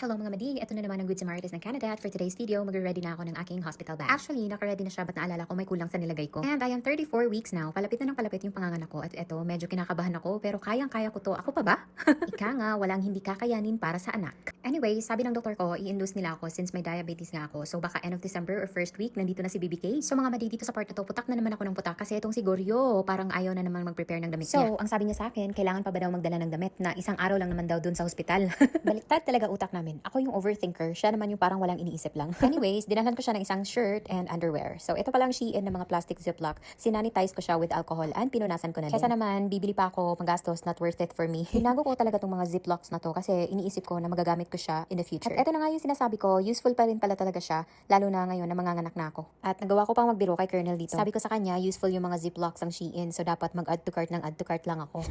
Hello mga madi, ito na naman ang Good Samaritans ng Canada at for today's video, magre-ready na ako ng aking hospital bag. Actually, naka-ready na siya but naalala ko may kulang sa nilagay ko. And I am 34 weeks now, palapit na ng palapit yung panganganak ko at ito, medyo kinakabahan ako pero kayang-kaya ko to. Ako pa ba? Ika nga, walang hindi kakayanin para sa anak. Anyway, sabi ng doktor ko, i-induce nila ako since may diabetes nga ako. So baka end of December or first week, nandito na si BBK. So mga madi, dito sa part na to, putak na naman ako ng putak kasi itong si Goryo, parang ayaw na naman mag-prepare ng damit niya. So, ang sabi niya sa akin, kailangan pa ba daw magdala ng damit na isang araw lang naman daw dun sa hospital. Baliktad talaga utak namin. Ako yung overthinker, siya naman yung parang walang iniisip lang. Anyways, dinalhan ko siya ng isang shirt and underwear. So, ito palang Shein na mga plastic ziplock. Sinanitize ko siya with alcohol and pinunasan ko na din. Kesa naman, bibili pa ako panggastos, not worth it for me. Tinago ko talaga tong mga ziplocks na to kasi iniisip ko na magagamit ko siya in the future. At ito na nga yung sinasabi ko, useful pa rin pala talaga siya, lalo na ngayon na manganganak na ako. At nagawa ko pang magbiro kay Colonel dito. Sabi ko sa kanya, useful yung mga ziplocks ang Shein, so dapat mag-add to cart ng add to cart lang ako.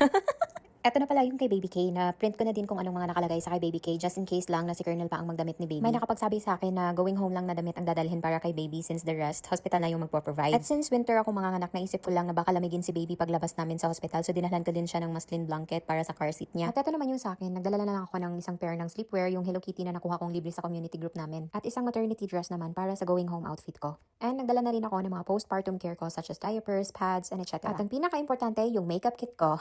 Eto na pala yung kay Baby K na print ko na din kung anong mga nakalagay sa kay Baby K just in case lang na si Colonel pa ang magdamit ni Baby. May nakapagsabi sa akin na going home lang na damit ang dadalhin para kay Baby since the rest, hospital na yung magpo-provide. At since winter ako manganganak, naisip ko lang na baka lamigin si Baby paglabas namin sa hospital, so dinalhan ko din siya ng muslin blanket para sa car seat niya. At eto naman yung sa akin, nagdala na lang ako ng isang pair ng sleepwear, yung Hello Kitty na nakuha kong libre sa community group namin. At isang maternity dress naman para sa going home outfit ko. And nagdala na rin ako ng mga postpartum care ko such as diapers, pads, and etc. At ang pinaka-importante, yung makeup kit ko.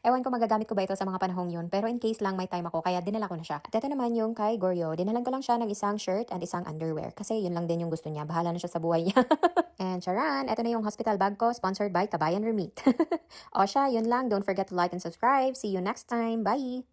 Ewan ko magagamit ko ba ito sa mga panahong yun, pero in case lang may time ako, kaya dinala ko na siya. At ito naman yung kay Goryo, dinalan ko lang siya ng isang shirt and isang underwear, kasi yun lang din yung gusto niya, bahala na siya sa buhay niya. And charan, ito na yung hospital bag ko, sponsored by Kabayan Remit. O siya, yun lang, don't forget to like and subscribe, see you next time, bye!